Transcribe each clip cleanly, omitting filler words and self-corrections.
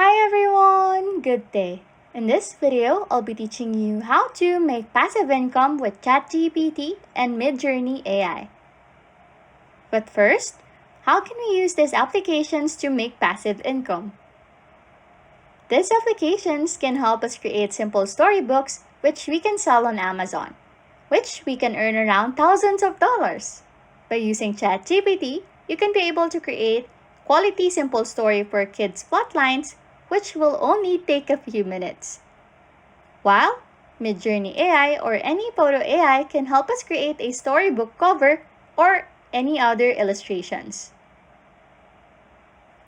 Hi everyone! Good day! In this video, I'll be teaching you how to make passive income with ChatGPT and Midjourney AI. But first, how can we use these applications to make passive income? These applications can help us create simple storybooks which we can sell on Amazon, which we can earn around thousands of dollars. By using ChatGPT, you can be able to create quality simple story for kids' plotlines which will only take a few minutes. While Midjourney AI or any photo AI can help us create a storybook cover or any other illustrations.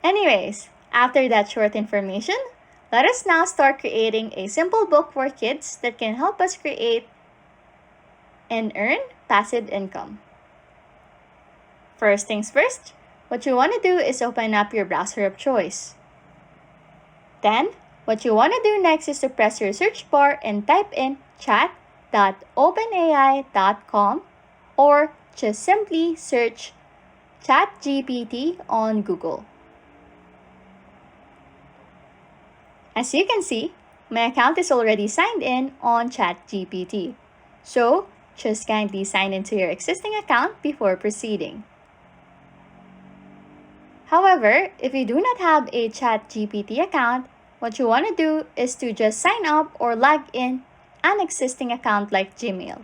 Anyways, after that short information, let us now start creating a simple book for kids that can help us create and earn passive income. First things first, what you want to do is open up your browser of choice. Then, what you want to do next is to press your search bar and type in chat.openai.com or just simply search ChatGPT on Google. As you can see, my account is already signed in on ChatGPT. So, just kindly sign into your existing account before proceeding. However, if you do not have a ChatGPT account, what you want to do is to just sign up or log in an existing account like Gmail.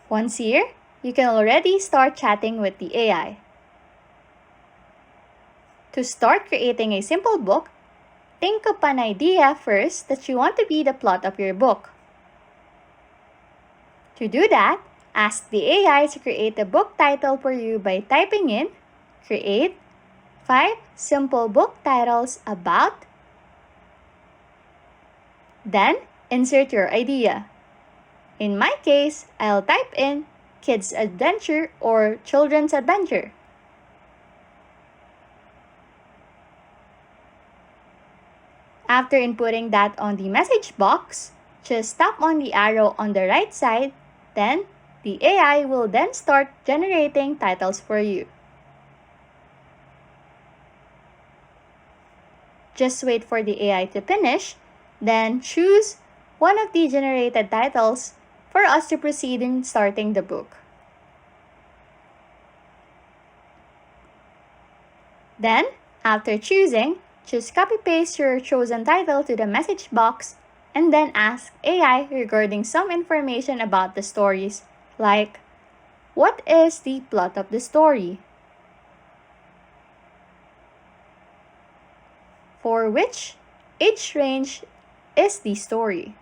Once here, you can already start chatting with the AI. To start creating a simple book, think of an idea first that you want to be the plot of your book. To do that, ask the AI to create a book title for you by typing in create 5 simple book titles about. Then, insert your idea. In my case, I'll type in Kids Adventure or Children's Adventure. After inputting that on the message box, just tap on the arrow on the right side, then the AI will then start generating titles for you. Just wait for the AI to finish, then choose one of the generated titles for us to proceed in starting the book. Then, after choosing, just copy-paste your chosen title to the message box and then ask AI regarding some information about the stories, like, what is the plot of the story? For which age range is the story?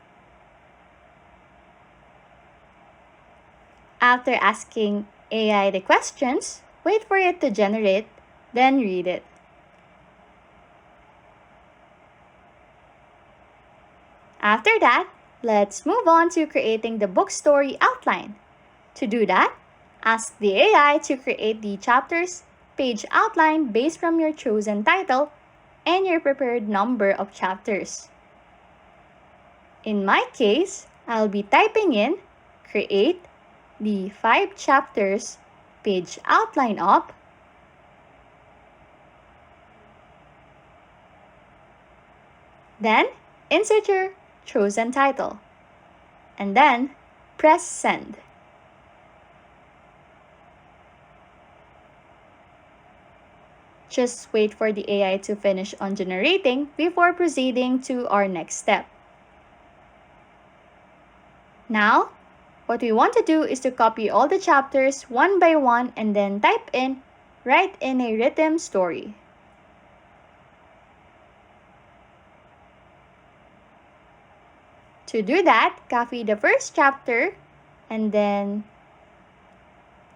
After asking AI the questions, wait for it to generate, then read it. After that, let's move on to creating the book story outline. To do that, ask the AI to create the chapters page outline based from your chosen title and your prepared number of chapters. In my case, I'll be typing in create the 5 chapters page outline up, then insert your chosen title, and then press send. Just wait for the AI to finish on generating before proceeding to our next step. Now, what we want to do is to copy all the chapters one by one and then type in write in a rhythm story. To do that, copy the first chapter and then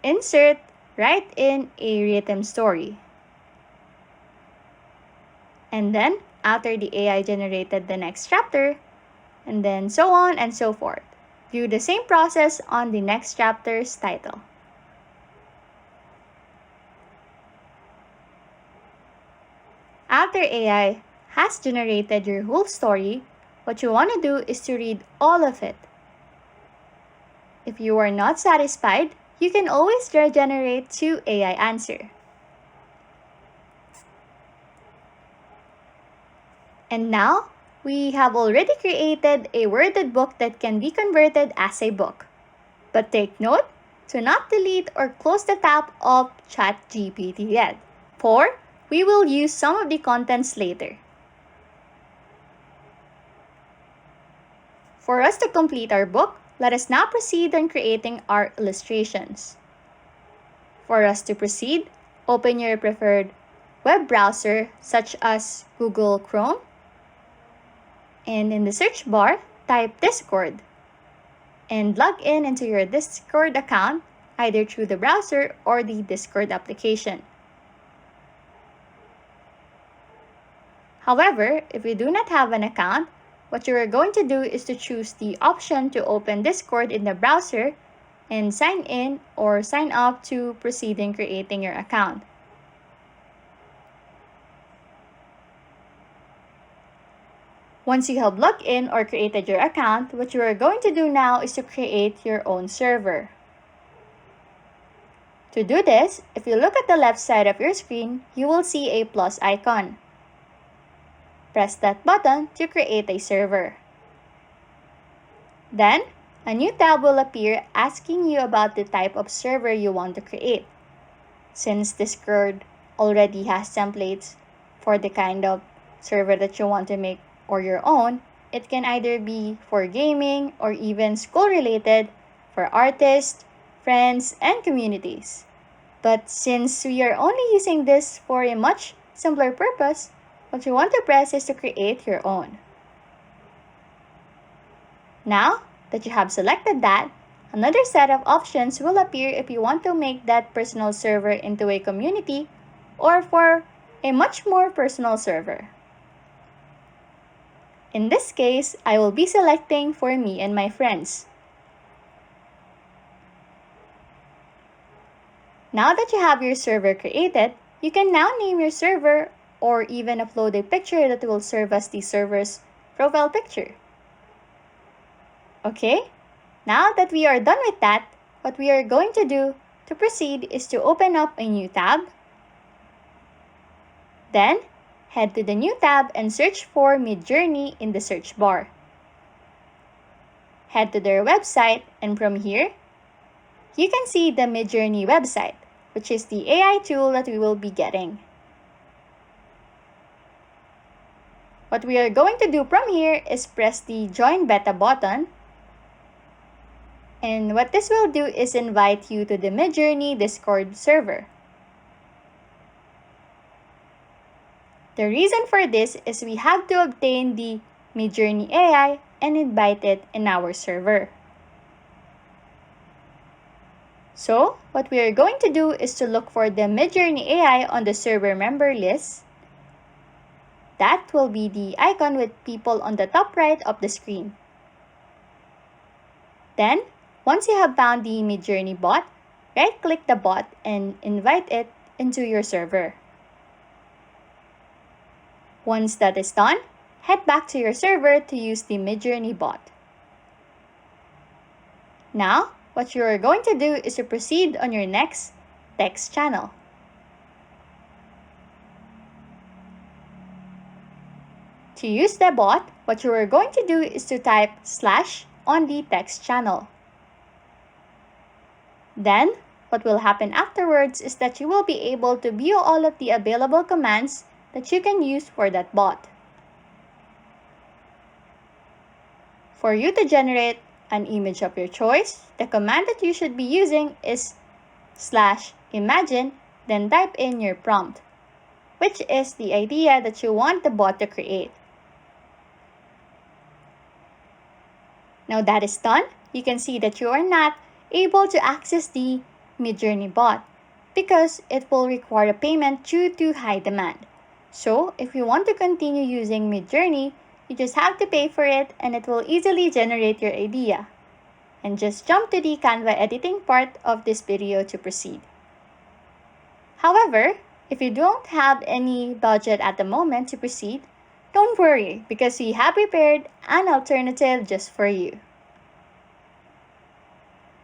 insert write in a rhythm story. And then, after the AI generated the next chapter, and then so on and so forth. Do the same process on the next chapter's title. After AI has generated your whole story, what you want to do is to read all of it. If you are not satisfied, you can always generate 2 AI answer. And now, we have already created a worded book that can be converted as a book. But take note to not delete or close the tab of ChatGPT yet, for we will use some of the contents later. For us to complete our book, let us now proceed on creating our illustrations. For us to proceed, open your preferred web browser such as Google Chrome, and in the search bar, type Discord and log in into your Discord account either through the browser or the Discord application. However, if you do not have an account, what you are going to do is to choose the option to open Discord in the browser and sign in or sign up to proceed in creating your account. Once you have logged in or created your account, what you are going to do now is to create your own server. To do this, if you look at the left side of your screen, you will see a plus icon. Press that button to create a server. Then, a new tab will appear asking you about the type of server you want to create. Since Discord already has templates for the kind of server that you want to make or your own, it can either be for gaming or even school-related, for artists, friends, and communities. But since we are only using this for a much simpler purpose, what you want to press is to create your own. Now that you have selected that, another set of options will appear if you want to make that personal server into a community or for a much more personal server. In this case, I will be selecting for me and my friends. Now that you have your server created, you can now name your server or even upload a picture that will serve as the server's profile picture. Okay, now that we are done with that, what we are going to do to proceed is to open up a new tab. Then, head to the new tab and search for Midjourney in the search bar. Head to their website, and from here, you can see the Midjourney website, which is the AI tool that we will be getting. What we are going to do from here is press the Join Beta button. And what this will do is invite you to the Midjourney Discord server. The reason for this is we have to obtain the Midjourney AI and invite it in our server. So, what we are going to do is to look for the Midjourney AI on the server member list. That will be the icon with people on the top right of the screen. Then, once you have found the Midjourney bot, right-click the bot and invite it into your server. Once that is done, head back to your server to use the Midjourney bot. Now, what you are going to do is to proceed on your next text channel. To use the bot, what you are going to do is to type / on the text channel. Then, what will happen afterwards is that you will be able to view all of the available commands that you can use for that bot. For you to generate an image of your choice, the command that you should be using is /imagine, then type in your prompt, which is the idea that you want the bot to create. Now that is done, you can see that you are not able to access the Midjourney bot because it will require a payment due to high demand. So, if you want to continue using Midjourney, you just have to pay for it and it will easily generate your idea. And just jump to the Canva editing part of this video to proceed. However, if you don't have any budget at the moment to proceed, don't worry because we have prepared an alternative just for you.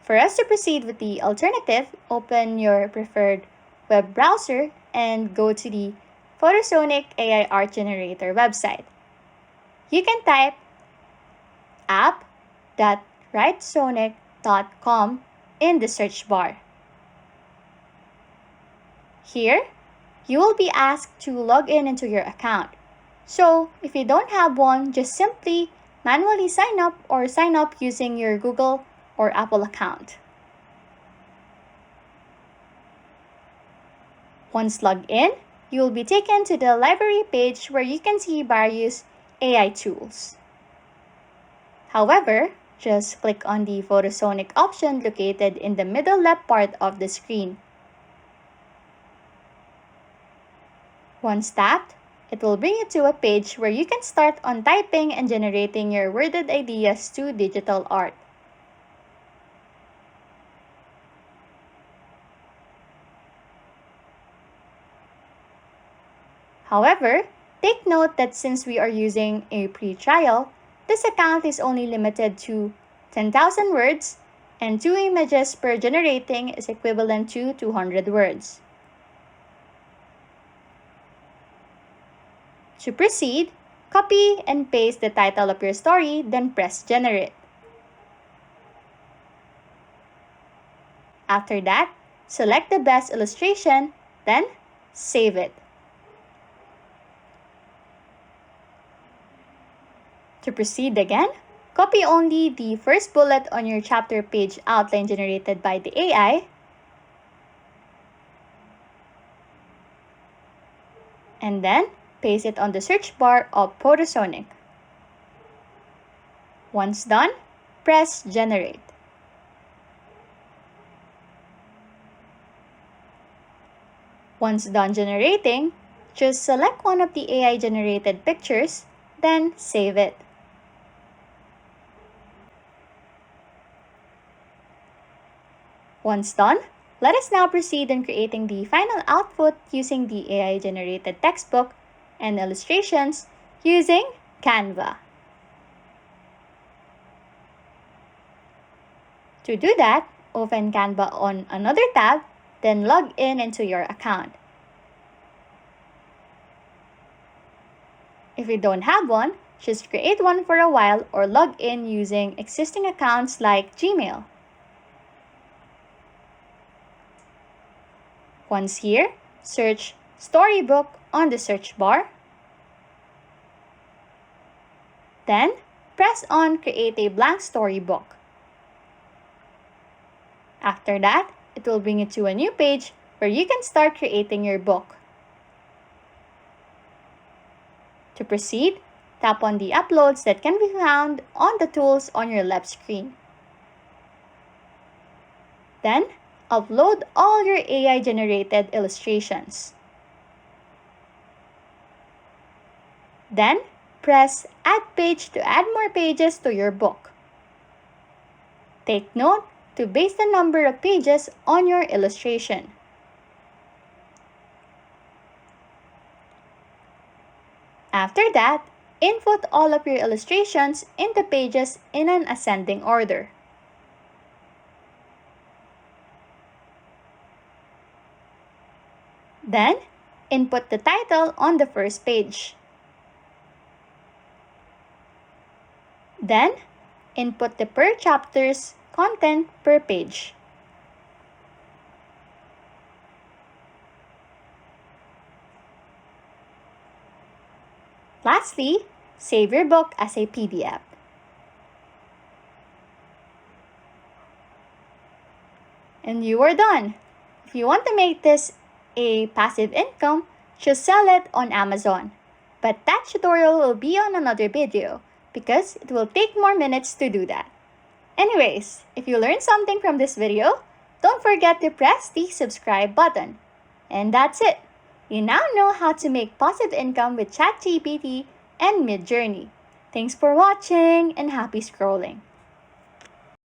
For us to proceed with the alternative, open your preferred web browser and go to the Photosonic AI Art Generator website. you can type app.writesonic.com in the search bar. Here, you will be asked to log in into your account. So, if you don't have one, just simply manually sign up or sign up using your Google or Apple account. Once logged in, you will be taken to the library page where you can see various AI tools. However, just click on the Photosonic option located in the middle left part of the screen. Once tapped, it will bring you to a page where you can start on typing and generating your worded ideas to digital art. However, take note that since we are using a pre-trial, this account is only limited to 10,000 words and 2 images per generating is equivalent to 200 words. To proceed, copy and paste the title of your story, then press Generate. After that, select the best illustration, then save it. To proceed again, copy only the first bullet on your chapter page outline generated by the AI, and then paste it on the search bar of Photosonic. Once done, press Generate. Once done generating, just select one of the AI-generated pictures, then save it. Once done, let us now proceed in creating the final output using the AI-generated textbook and illustrations using Canva. To do that, open Canva on another tab, then log in into your account. If you don't have one, just create one for a while or log in using existing accounts like Gmail. Once here, search Storybook on the search bar. Then, press on Create a blank storybook. After that, it will bring you to a new page where you can start creating your book. To proceed, tap on the uploads that can be found on the tools on your left screen. Then, upload all your AI-generated illustrations. Then, press Add Page to add more pages to your book. Take note to base the number of pages on your illustration. After that, input all of your illustrations in the pages in an ascending order. Then, input the title on the first page. Then, input the per chapter's content per page. Lastly, save your book as a PDF. And you are done. If you want to make this a passive income, just sell it on Amazon. But that tutorial will be on another video because it will take more minutes to do that. Anyways, if you learned something from this video, don't forget to press the subscribe button. And that's it. You now know how to make passive income with ChatGPT and Midjourney. Thanks for watching and happy scrolling.